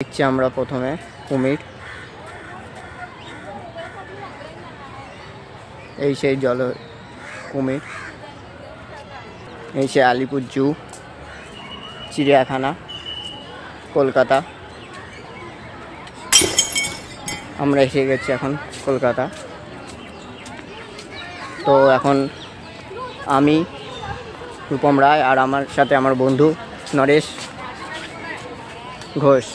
দেখছি আমরা প্রথমে কুমির, এই সেই জল কুমির, এই সেই আলিপুর জু, চিড়িয়াখানা, কলকাতা। আমরা এসে গেছি এখন কলকাতা। তো এখন আমি রূপম রায় আর আমার সাথে আমার বন্ধু নরেশ ঘোষ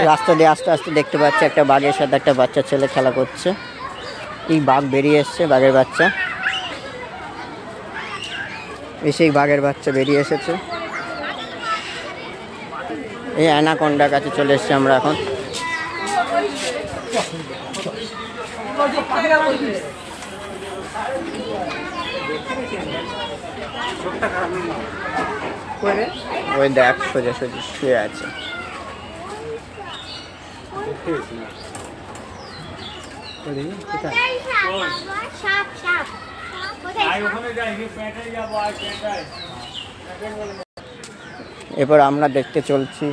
রাস্তা দিয়ে আস্তে আস্তে দেখতে পাচ্ছি একটা বাঘের সাথে একটা বাচ্চা ছেলে খেলা করছে। এই বাঘ বেরিয়ে এসছে, বাঘের বাচ্চা এসেই বাঘের বাচ্চা বেরিয়ে এসেছে। এই অ্যানাকোন্ডার কাছে চলে এসছি আমরা এখন। ওই দেখ সোজাসুজি শুয়ে আছে। এরপর আমরা দেখতে চলছি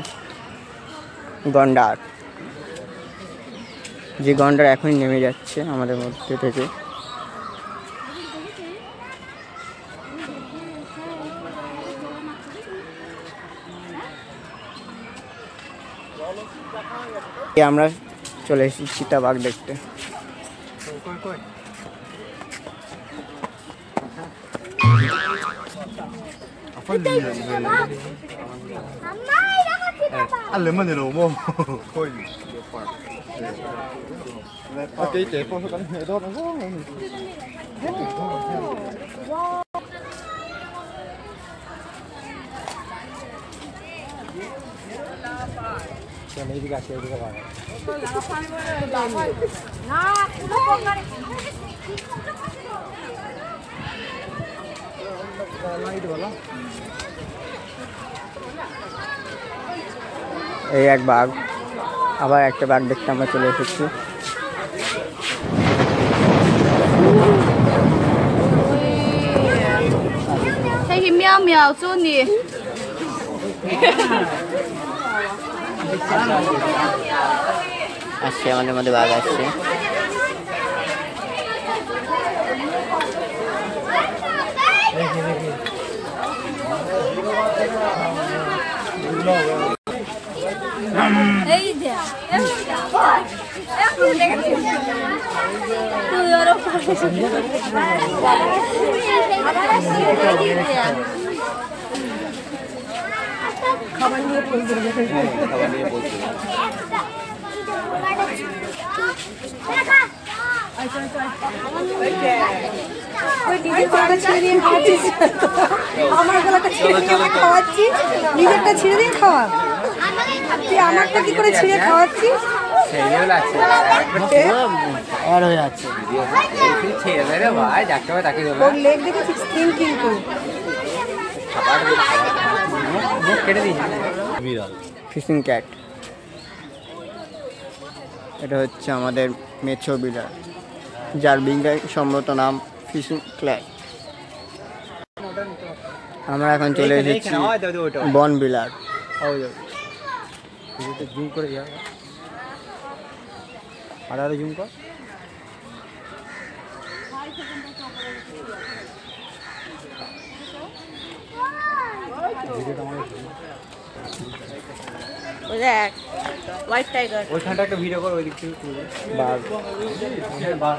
গন্ডার, যে গন্ডার এখনই নেমে যাচ্ছে আমাদের মধ্যে থেকে। আমরা চলে এসেছি চিতাবাঘ দেখতে। এইদিকে আছে, এইদিকে বাঘ এই এক বাঘ, আবার একটা বাঘ দেখতে আমরা চলে এসেছি। আসছে আমাদের মধ্যে বাঘ আসছে। খাবার নিয়ে বলতে আমার গলাটা ছিঁড়ে দিয়ে খাওয়াচ্ছিস, নিজেরটা ছিঁড়ে দিয়ে খাওয়া, তুই আমারটা কি করে ছিঁড়ে খাওয়াচ্ছিস? লেগ দেখেছিস কিন্তু ফিশিং ক্যাট, এটা হচ্ছে আমাদের মেছো বিড়াল, যার বিজ্ঞান সম্মত নাম ফিশিং ক্যাট। আমরা এখন চলে এসেছি বন বিলার। জুম করে আরো জুম কর।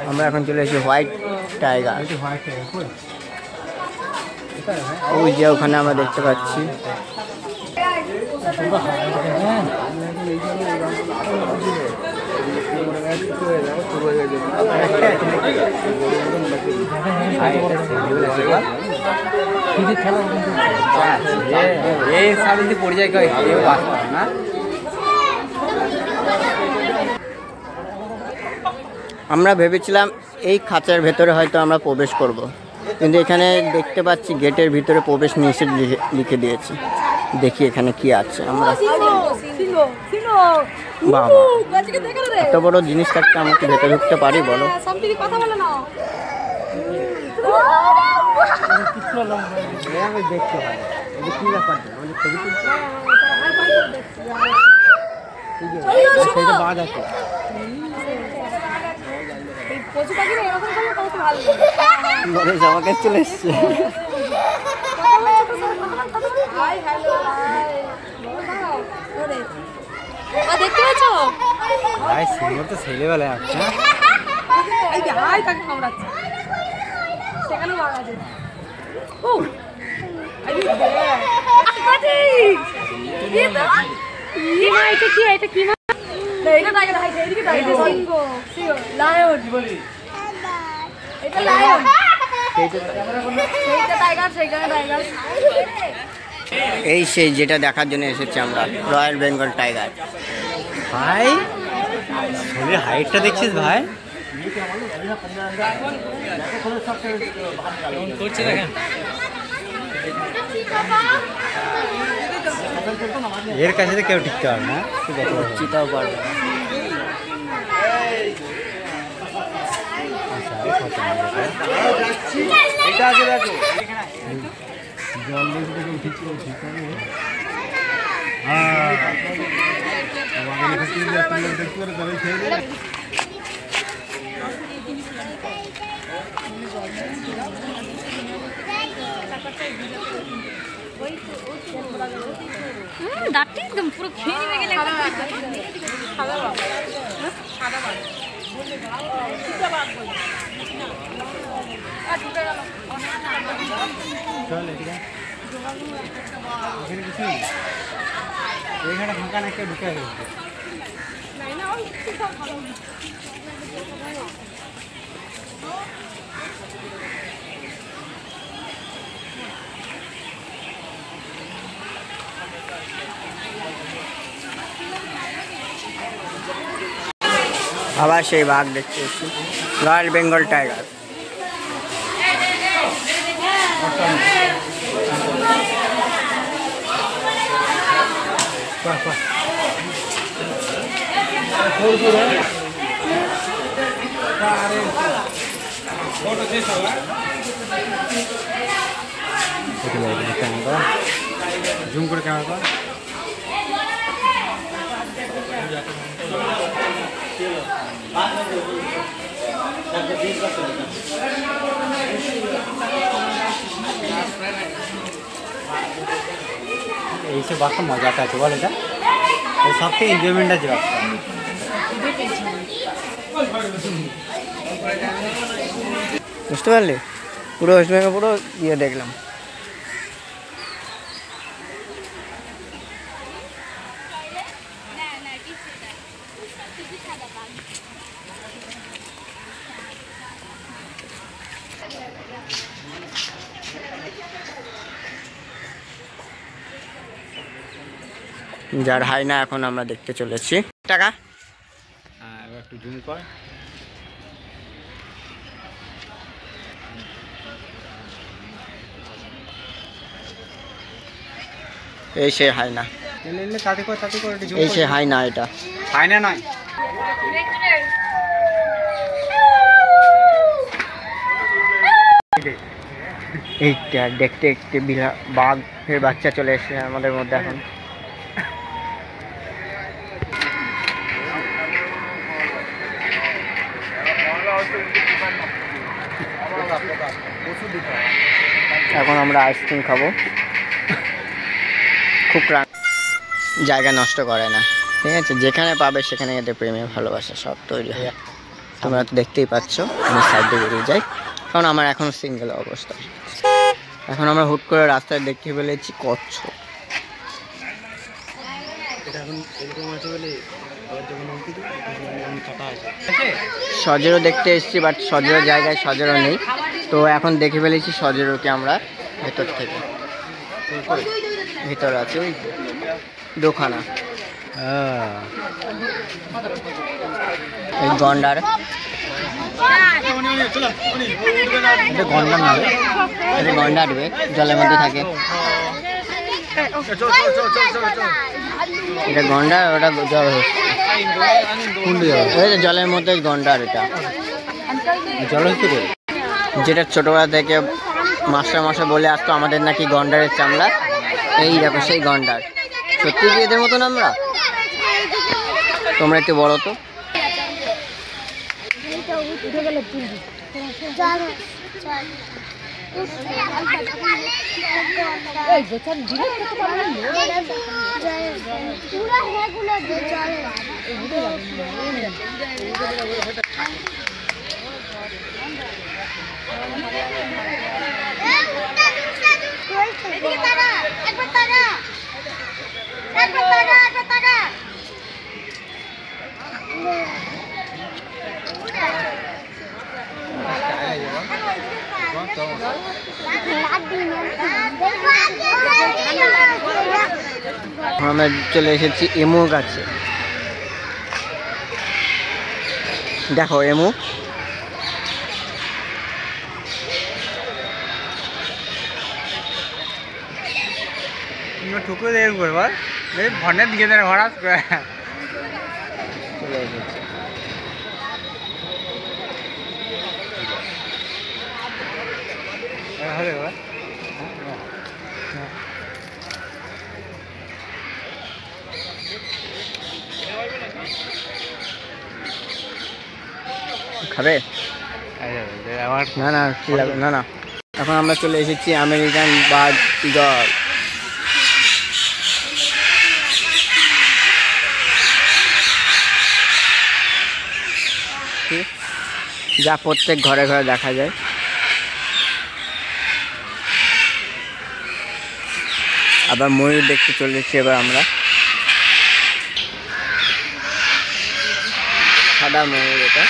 আমরা এখন চলে এসেছি হোয়াইট টাইগার। ওই যে ওখানে আমরা দেখতে পাচ্ছি। আমরা ভেবেছিলাম এই খাঁচার ভেতরে হয়তো আমরা প্রবেশ করব, কিন্তু এখানে দেখতে পাচ্ছি গেটের ভিতরে প্রবেশ নিষেধ লিখে দিয়েছে। দেখি এখানে কি আছে। আমরা বাবা, এত বড় জিনিস থাকতে আমাকে ভেতরে ঢুকতে পারি বলো? দেখতে পাই কি ব্যাপার আমাদের ছবি তুলতে বাদ আছে পশু পাখিরা এরকম করলে কত ভালো নরেশ আমাকে চলে এসছে হাই হ্যালো দেখতে পাচ্ছ ভাই সিঙ্গর তো ছেলেবেলায় আছে এই যে হাই তাকে কামড়াচ্ছে সেখানেও বাঘ আছে ও আরে কি মা এটা কি মা এটা টাইগার হাই এদিকে টাইগার সিংহ লায়ন এটা লায়ন সেইটা টাইগার সেইখানে টাইগার এই সেই যেটা দেখার জন্য এসেছি আমরা রয়্যাল বেঙ্গল টাইগার ভাই শরীরের হাইটটা দেখছিস ভাই এর কাছে তো কেউ টিকতে পারবে না চিতাও পারবে এটা আছে দেখো জল দেখতে ঠিক আছে হ্যাঁ আমাদের কাছে দেখতে পারে তবে খেয়ে দেবে দাঁতটি একদম পুরো খেয়ে নিয়ে গেলে সাদা বাঘ সাদা বাঘ চল এদিকে এখানে ফাঁকা না কেউ ঢুকে গেছে আবার সেই বাঘ দেখতে এসেছি রয়্যাল বেঙ্গল টাইগার জুম করে ক্যামেরা এইসব বাঘটা মজাটা আছে বল এটা সব থেকে এনজয়মেন্ট আছে বাঘটা বুঝতে পারলি পুরো ওয়েস্ট বেঙ্গল পুরো ইয়ে দেখলাম যার হাইনা এখন আমরা দেখতে চলেছি টাকা একটু জুম কর এই সে হাইনা এই সে হাইনা এটা হাইনা নয় এইটা দেখতে একটি বাঘের বাচ্চা চলে এসেছে আমাদের মধ্যে এখন এখন আমরা আইসক্রিম খাবো খুব জায়গা নষ্ট করে না ঠিক আছে যেখানে পাবে সেখানে এদের প্রেমে ভালোবাসা সব তৈরি হয় তোমরা তো দেখতেই পাচ্ছ আমি সাইড দিয়ে বেরিয়ে যাই কারণ আমার এখন সিঙ্গেল অবস্থা এখন আমরা হুট করে রাস্তায় দেখতে পেলেছি কচ্ছপ সজেরও দেখতে এসেছি বাট সজেরও জায়গায় সজেরও নেই তো এখন দেখে ফেলেছি সজেরওকে আমরা ভেতর থেকে ভিতরে আছে ওই দোকানা এই গন্ডার গন্ডার না এটা গন্ডার জলের মধ্যে থাকে এটা গন্ডার ওটা জল জলের মধ্যে গন্ডার এটা জল যেটা ছোটবেলা থেকে মাস্টার বলে আসতো আমাদের নাকি গন্ডারের চামড়া এই দেখো সেই গন্ডার, সত্যি কি এদের মতন আমরা? তোমরা একটু বড় তো। আমরা চলে এসেছি এমুর কাছে। দেখো এমু, ঠুকু দেয় করবার ভনের দিকে হঠাৎ করে চলে এসেছি। খাবে? না না কি লাগবে না না। এখন আমরা চলে এসেছি আমেরিকান বার্ড ইগল। যা প্রত্যেক ঘরে ঘরে দেখা যায়। আবার ময়ূর দেখতে চলেছি এবার আমরা। সাদা ময়ূর এটা।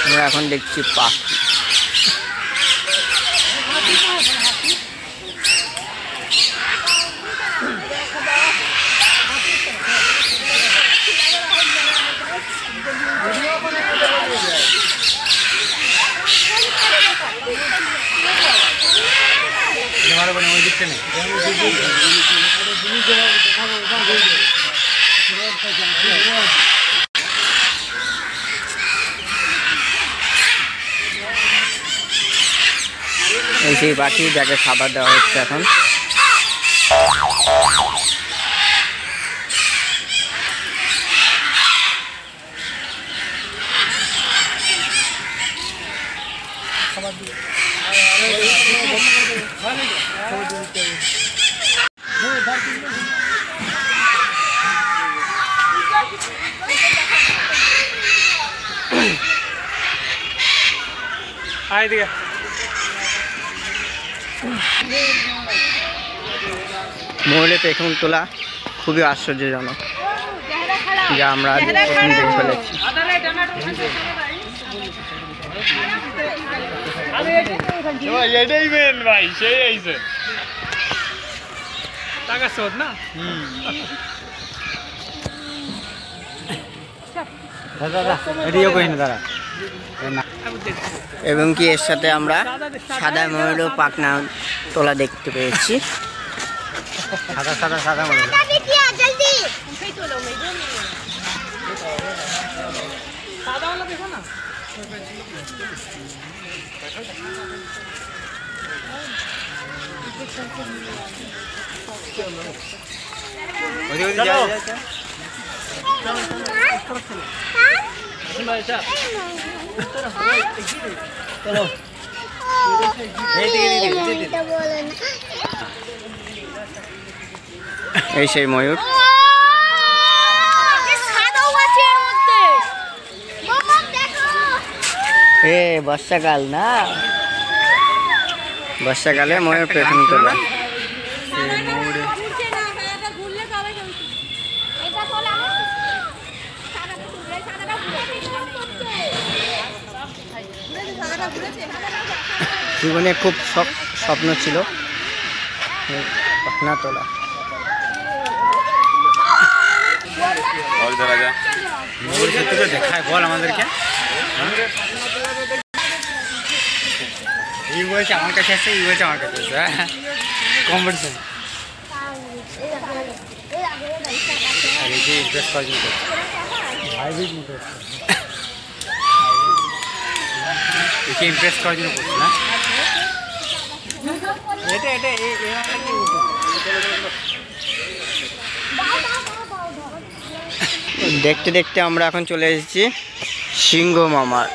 আমরা এখন দেখছি পাখি। ওই দিকটা নেই। এই সেই পাখি যাকে খাবার দেওয়া হচ্ছে এখন। ময়ূরের পেখম তোলা খুবই আশ্চর্যজনক, যা আমরা এখন দেখে ফেলেছি। এটাই মেন ভাই, সেই আইছে টাকা শোধ না। এবং কি এর সাথে আমরা সাদা ময়ূরও পাখনা তোলা দেখতে পেয়েছি। সাদা সাদা সাদা ময়ূর। এই সেই ময়ূর। এ বর্ষাকাল না, বর্ষাকালে ময়ূর পেখম তোলা। জীবনে খুব স্বপ্ন ছিল পাখনা তোলা। দেখায় বল আমাদেরকে। এই বলছে আমার কাছে আসছে, এই বলছে আমার কাছে আসছে। কম্পিটিশন। আর এই যে ইনভেস্ট করার জন্য একে ইমপ্রেস করার জন্য করছি না এটা এটা দেখতে দেখতে আমরা এখন চলে এসেছি সিংহ মামার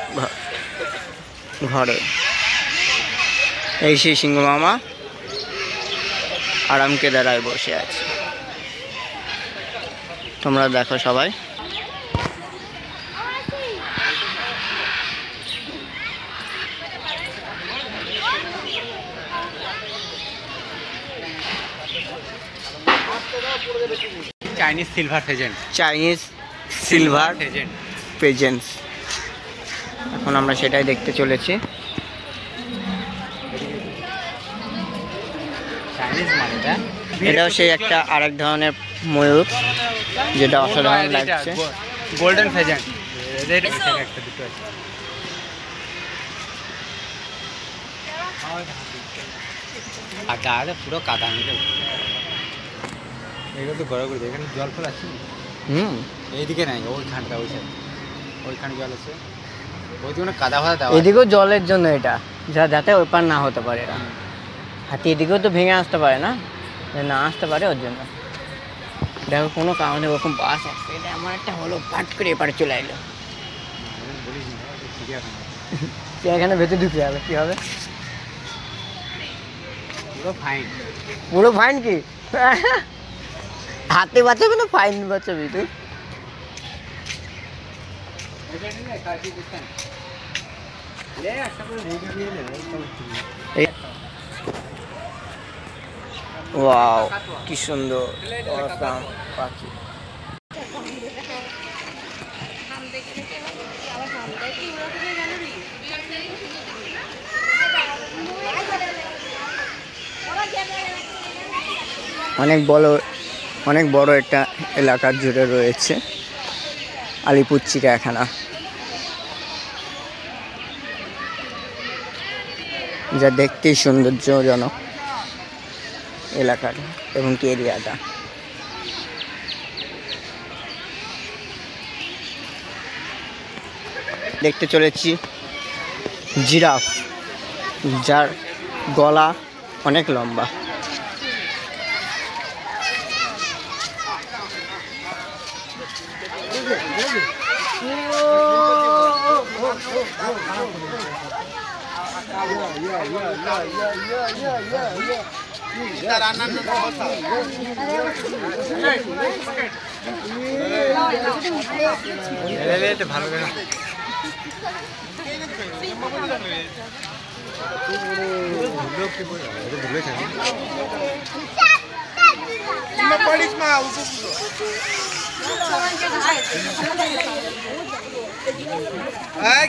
ঘরে। এই সেই সিংহ মামা আরামকে দাঁড়ায় বসে আছে। তোমরা দেখো সবাই। Chinese silver ফেজেন্ট, Chinese silver ফেজেন্ট presence. এখন আমরা সেটাই দেখতে চলেছি। চাইনিজ মানেটা এটাও সেই একটা আরেক ধরনের ময়ূর, যেটা অসাধারণ লাগছে। গোল্ডেন ফেজেন্ট একটা দুটো আছে। আর গায়ে পুরো কাদা মিলে এগুলো তো গড়া করে এখানে জল ফল আছে। এইদিকে নাই, ওইখানটা ওইখানে জল আছে, ওইদিকে কাদা ফাদা দেওয়া। এদিকেও জলের জন্য এটা, যাতে ওই পার না হতে পারে। হাতি এদিকেও তো ভেঙে আসতে পারে না, না আসতে পারে ওর জন্য। দেখো কোনো কারণে ওরকম বাস আসছে, এটা এমন একটা হলো পাট করে এপারে চলে এলো। এখানে ভেতরে ঢুকে যাবে, কি হবে? পুরো ফাইন। পুরো ফাইন কি? হাতে বাঁচাবে না ফাইন বাঁচাবি তুই? ওয়াও, কি সুন্দর পাখি। অনেক বড় একটা এলাকার জুড়ে রয়েছে আলিপুর চিড়িয়াখানা, যা দেখতেই সৌন্দর্যজনক এলাকাটা এবং কি এরিয়াটা। দেখতে চলেছি জিরাফ, যার গলা অনেক লম্বা। ভালো করে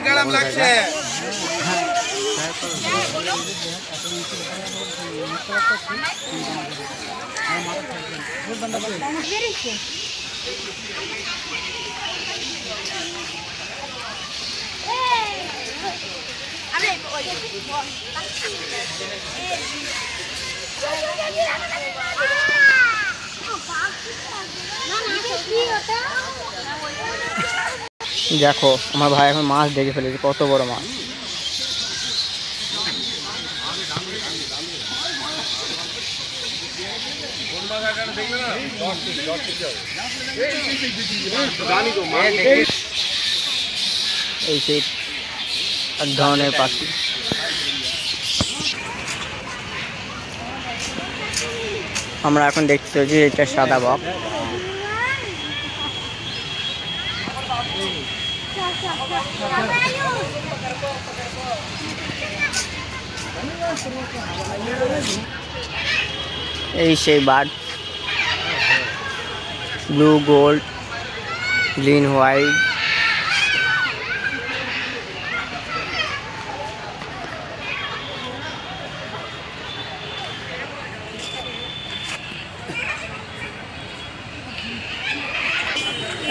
গরম লাগছে। দেখো আমার ভাই এখন মাছ দেখে ফেলেছে, কত বড় মাছ। এই সেই এক ধরনের পাখি। আমরা এখন দেখতে পাচ্ছি এটা সাদা বক। এই সেই bird, blue, gold, green, white.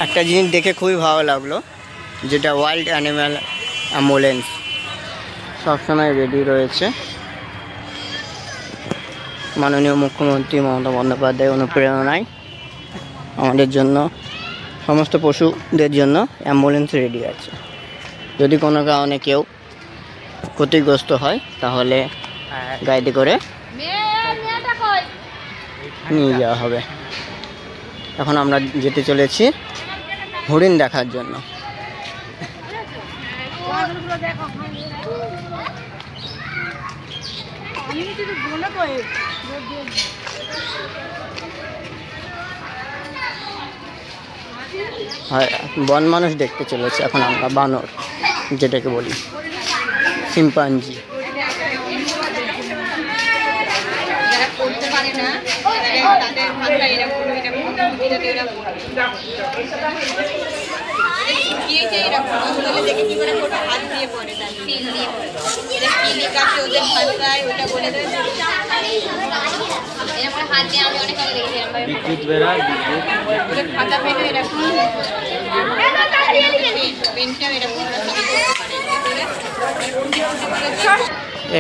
একটা জিনিস দেখে খুবই ভালো লাগলো, যেটা ওয়াইল্ড অ্যানিম্যাল অ্যাম্বুলেন্স সবসময় রেডি রয়েছে। মাননীয় মুখ্যমন্ত্রী মমতা বন্দ্যোপাধ্যায় অনুপ্রেরণায় আমাদের জন্য, সমস্ত পশুদের জন্য অ্যাম্বুলেন্স রেডি আছে। যদি কোনো কারণে কেউ ক্ষতিগ্রস্ত হয় তাহলে গাড়িতে করে নিয়ে যাওয়া হবে। এখন আমরা যেতে চলেছি হরিণ দেখার জন্য। হয় বন মানুষ দেখতে চলেছে এখন আমরা, বানর যেটাকে বলি, শিম্পাঞ্জি।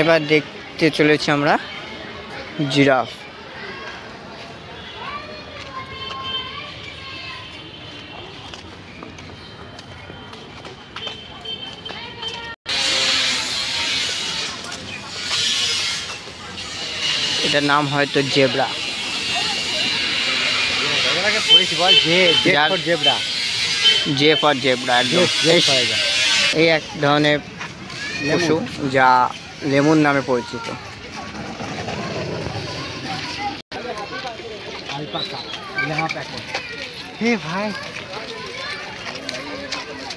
এবার দেখতে চলেছি আমরা জিরাফ। এটার নাম হয়তো জেব্রা। জে ফর জেব্রা একদম। এই এক ধরনের পশু যা লেমুর নামে পরিচিত।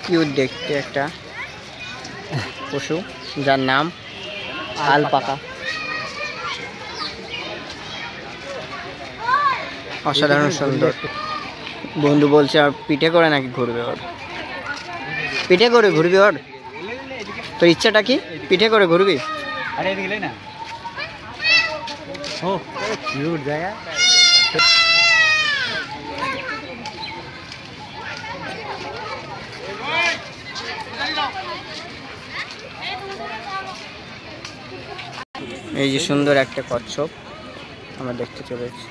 কিউট দেখতে একটা পশু যার নাম আলপাকা। অসাধারণ সুন্দর। বন্ধু বলছে আর পিঠে করে নাকি ঘুরবে ওর, পিঠে করে ঘুরবি ওর? তোর ইচ্ছাটা কি, পিঠে করে ঘুরবি? আরে এদিকে না, ও কিউট জায়গা। এই যে সুন্দর একটা কচ্ছপ আমরা দেখতে চলেছি।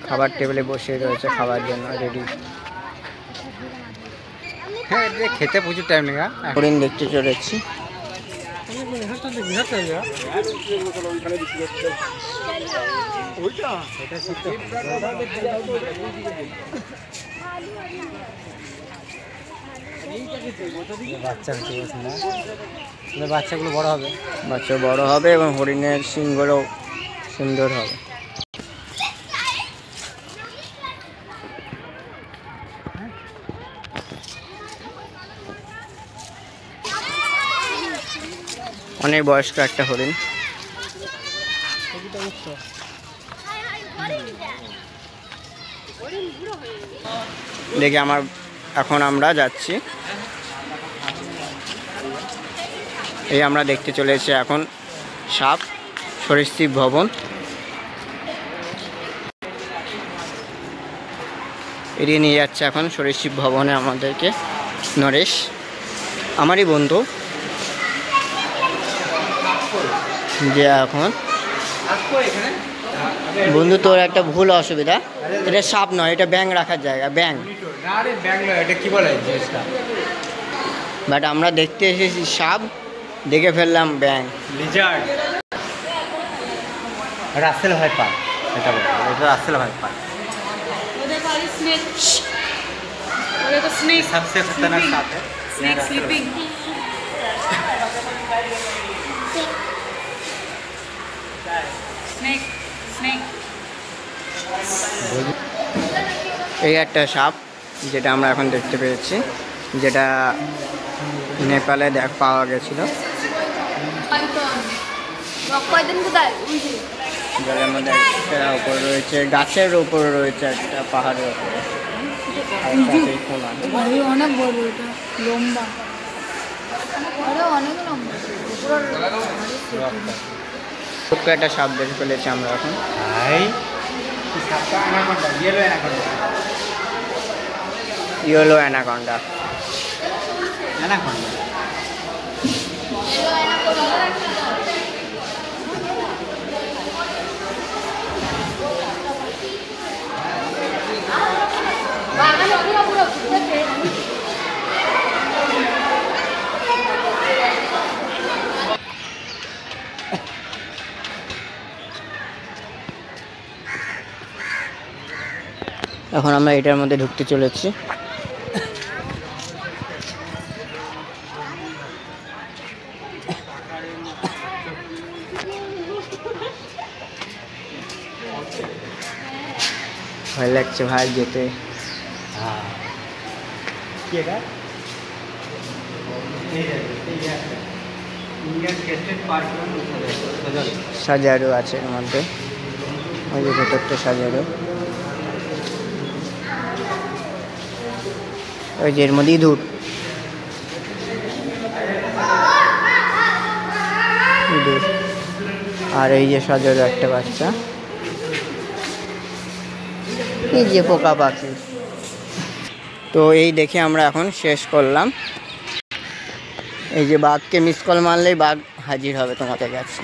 খাবার টেবিলে বসে রয়েছে খাবার জন্য রেডি। হ্যাঁ খেতে প্রচুর টাইম নেই। হরিণ দেখতে চলেছি। বাচ্চাগুলো বড় হবে, বাচ্চা বড় হবে এবং হরিণের সিংগুলো সুন্দর হবে। অনেক বয়স্ক একটা হরিণ। দেখি এখন আমরা যাচ্ছি, এই আমরা দেখতে চলেছি এখন সাপ সরীসৃপ ভবন। এড়িয়ে নিয়ে যাচ্ছে এখন সরীসৃপ ভবনে আমাদেরকে নরেশ, আমারই বন্ধু, যে এখন বন্ধু তোর একটা ভুল অসুবিধা, এটা সাপ নয়, এটা ব্যাঙ রাখার জায়গা, ব্যাঙ। বাট আমরা দেখতে এসেছি সাপ, দেখে ফেললাম ব্যাঙ। লিজার্ড, রাসেল ভাইপার, এটা বলে, এটা রাসেল ভাইপার। सबसे खतरनाक सांप है स्नेक स्लीपिंग। स्नेक स्नेक এই একটা সাপ যেটা আমরা এখন দেখতে পেয়েছি, যেটা নেপালে পাওয়া গেছিল। জলের মধ্যে একটা উপরে রয়েছে, গাছের উপরে রয়েছে একটা, পাহাড়ের উপরে। অনেক বড়, এটা লম্বা, অনেক লম্বা। ছোট্ট একটা সাপ দেখে ফেলেছি আমরা এখন। Yellow anaconda. এখন আমরা এটার মধ্যে ঢুকতে চলেছি। ভয় লাগছে ভাই যেতে। সাজারও আছে এর মধ্যে, ওই যে ভেতরটা সাজারও, ওই যে এর মধ্যে ইঁদুর, ইঁদুর। আর এই যে সাজারও একটা বাচ্চা, এই যে পোকা পাখি। তো এই দেখে আমরা এখন শেষ করলাম। এই যে বাঘকে মিস কল মারলেই বাঘ হাজির হবে তোমাদের কাছে।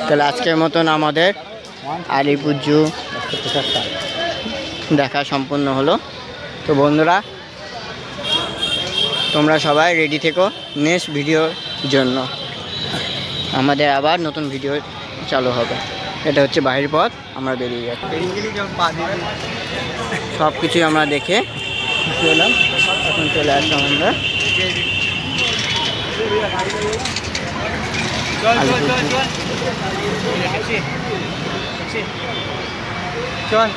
তাহলে আজকের মতন আমাদের আলিপুর দেখা সম্পূর্ণ হলো। তো বন্ধুরা, তোমরা সবাই রেডি থেকো নেক্সট ভিডিওর জন্য। আমাদের আবার নতুন ভিডিও চালু হবে। এটা হচ্ছে বাহির পথ, আমরা বেরিয়ে যাচ্ছি। সব কিছুই আমরা দেখে খুশি হলাম। এখন চলে আসলাম আমরা চল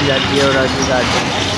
জাতীয় রাজনীতি।